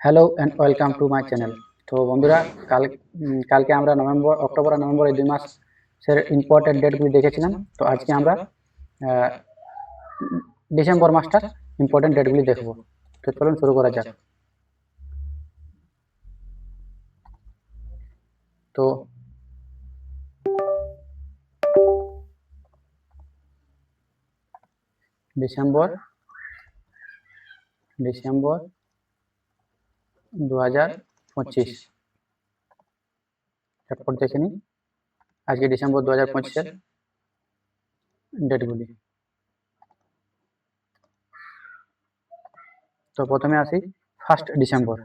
Hello and welcome to my channel. তো বন্ধুরা, কালকে আমরা অক্টোবর আর নভেম্বর এই 2 মাসের ইম্পর্টেন্ট ডেটগুলি দেখেছিলাম। তো আজকে আমরা ডিসেম্বর মাসটার ইম্পর্টেন্ট ডেটগুলি দেখব। তো চলুন শুরু করা যাক। তো ডিসেম্বর 2025 তারপর দেখে নিই আজকে ডিসেম্বর 2025-এর ডেটগুলি। তো প্রথমে আসি ফার্স্ট ডিসেম্বর।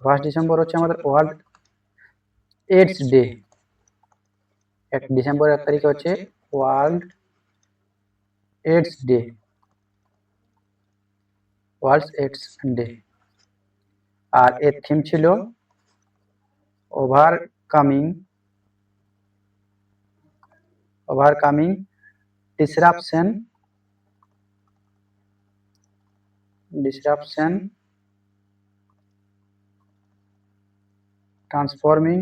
ফার্স্ট ডিসেম্বর হচ্ছে আমাদের ওয়ার্ল্ড এইডস ডে। ডিসেম্বর 1 তারিখে হচ্ছে ওয়ার্ল্ড এইডস ডে। আর এর থিম ছিল overcoming disruption transforming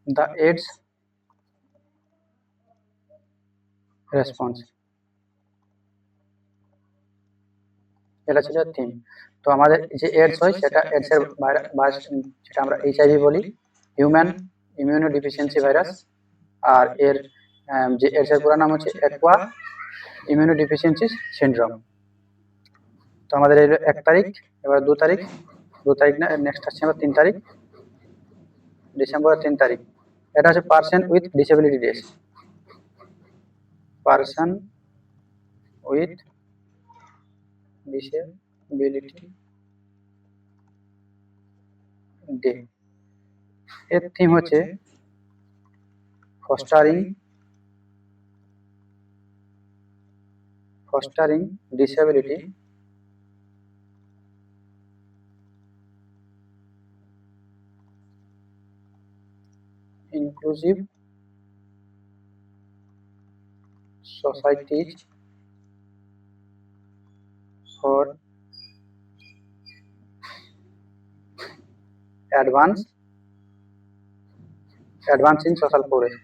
the AIDS response. এটা ছিল থিম। তো আমাদের যে এইডস হয় সেটা এইডস এর ভাইরাস, যেটা আমরা এইচআইভি বলি, হিউম্যান ইমিউনো ডিফিসিয়েন্সি ভাইরাস। আর এর যে এইডস এর পুরো নাম হচ্ছে অ্যাকুয়া ইমিউনো ডিফিসিয়েন্সি সিনড্রোম। তো আমাদের এই 1 তারিখ, এবার 2 তারিখ না, নেক্সট আসছে আবার 3 তারিখ, ডিসেম্বরের 3 তারিখ। এটা হচ্ছে person with disability day. Person with disability day. এর থিম হচ্ছে fostering disability inclusive societies for advancing social progress।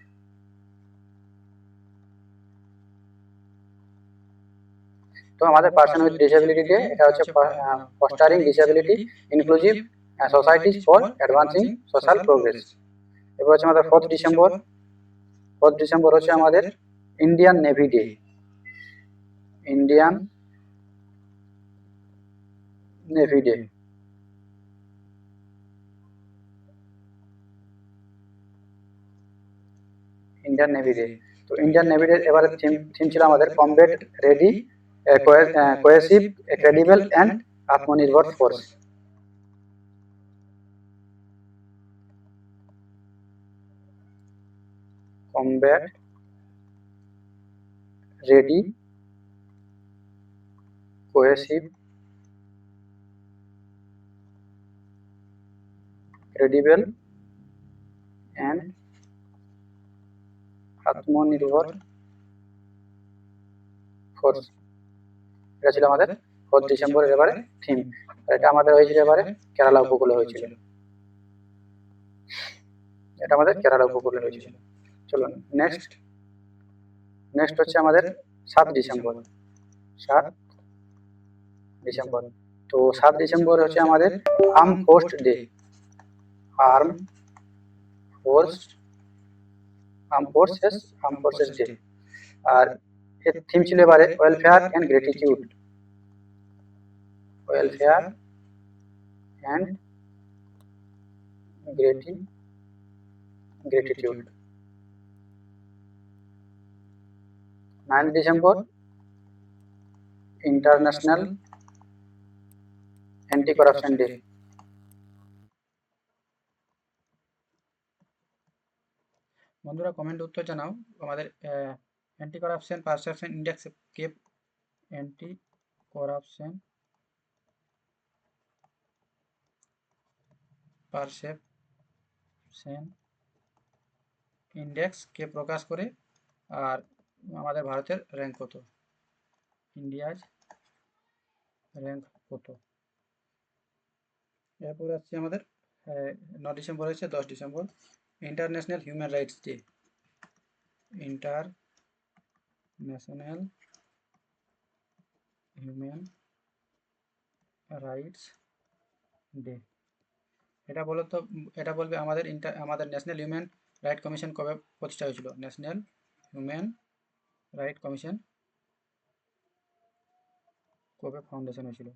তো আমাদের পারসন উইথ ডিসেবিলিটি ডে, এটা হচ্ছে fostering disability inclusive societies for advancing social progress. এবার হচ্ছে আমাদের 4th ডিসেম্বর হচ্ছে আমাদের Indian navy day. Indian navy day. তো ইন্ডিয়ান নেভি ডে এবারে থিম ছিল আমাদের combat ready, cohesive, credible and Atmanirbhar force. Combat ready, cohesive, credible and Atmanirbhar force. এটা ছিল আমাদের 4 ডিসেম্বরের এবারে থিম। এটা আমাদের হয়েছিল এবারে কেরালা উপকূলে হয়েছিল। চলুন নেক্সট হচ্ছে আমাদের 7 ডিসেম্বর। তো 7 ডিসেম্বর হচ্ছে আমাদের আর্ম ফোর্সেস ডে। আর এর থিম ছিল এবারে welfare and gratitude. 9 December international anti corruption day. বন্ধুরা কমেন্ট উত্তর জানাও আমাদের অ্যান্টি করাপশন পারসেপশন ইন্ডেক্স কে অ্যান্টি করাপশন পারসেপশন ইন্ডেক্স কে প্রকাশ করে, আর আমাদের ভারতের র্যাঙ্ক কত? ইন্ডিয়াজ র্যাঙ্ক কত। এরপর আসছে আমাদের 9 ডিসেম্বর হচ্ছে 10 December international human rights day. International human rights day. এটা বলো তো, এটা বলবে আমাদের ন্যাশনাল হিউম্যান রাইট কমিশন কবে প্রতিষ্ঠা হয়েছিল। ন্যাশনাল হিউম্যান রাইট কমিশন কবে ফাউন্ডেশন হয়েছিল।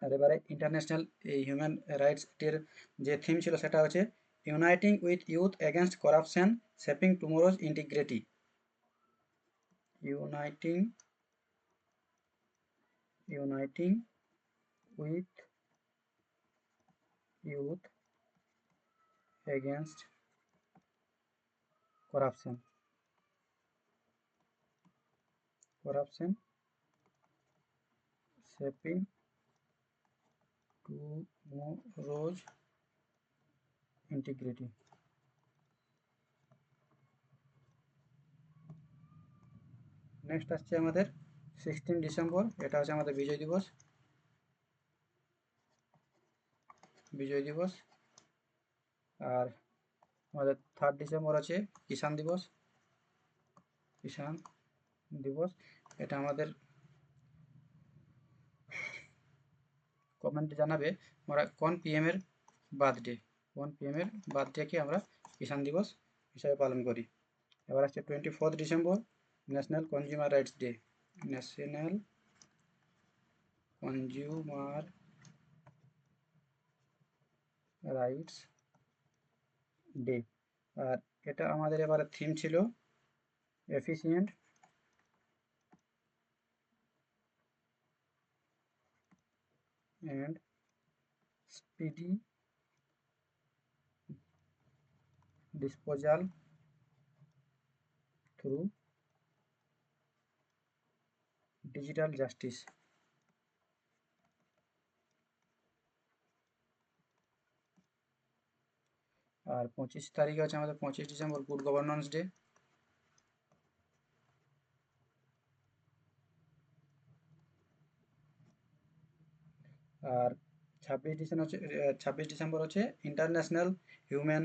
আর এবারে ইন্টারন্যাশনাল এই হিউম্যান রাইটস ডের যে থিম ছিল সেটা হচ্ছে uniting with youth against corruption shaping tomorrow's integrity. Uniting with youth against corruption shaping tomorrow's integrity. Next আসছে আমাদের 16 ডিসেম্বর, এটা হচ্ছে আমাদের বিজয় দিবস। আর আমাদের 3 ডিসেম্বর আছে কিষাণ দিবস। এটা আমাদের কমেন্টে জানাবে আমরা কোন পিএমের বার্থডেকে আমরা কিষাণ দিবস হিসাবে পালন করি। এবার আসছে 24 December national consumer rights day. National consumer rights day. আর এটা আমাদের এবারে থিম ছিল efficient and speedy disposal through digital justice. আর 25 তারিখে আছে আমাদের 25 ডিসেম্বর গুড গভর্নেন্স ডে। আর 26 ডিসেম্বর হচ্ছে international human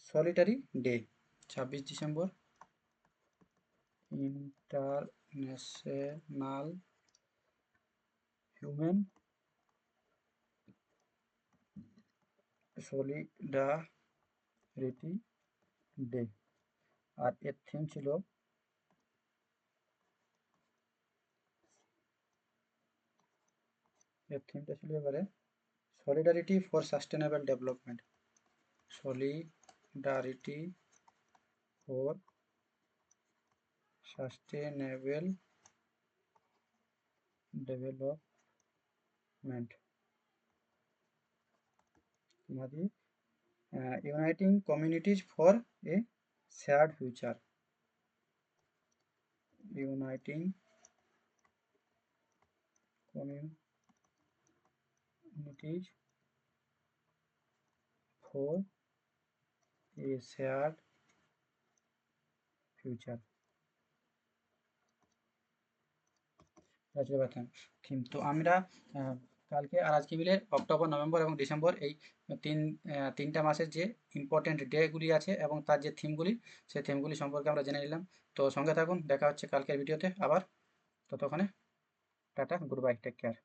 solitary day. 26 December international human solidarity day. আর এর থিমটা ছিল এবারে solidarity for sustainable development. Solidarity for sustainable development. Uniting communities for a shared future. Uniting communities for a shared future. Theme তো আমরা কালকে আর আজকে মিলে অক্টোবর, নভেম্বর এবং ডিসেম্বর এই তিনটা মাসের যে ইম্পর্টেন্ট ডেগুলি আছে এবং তার যে থিমগুলি, সেই থিমগুলি সম্পর্কে আমরা জেনে নিলাম। তো সঙ্গে থাকুন, দেখা হচ্ছে কালকের ভিডিওতে আবার। ততক্ষণে tata, good bye, take care.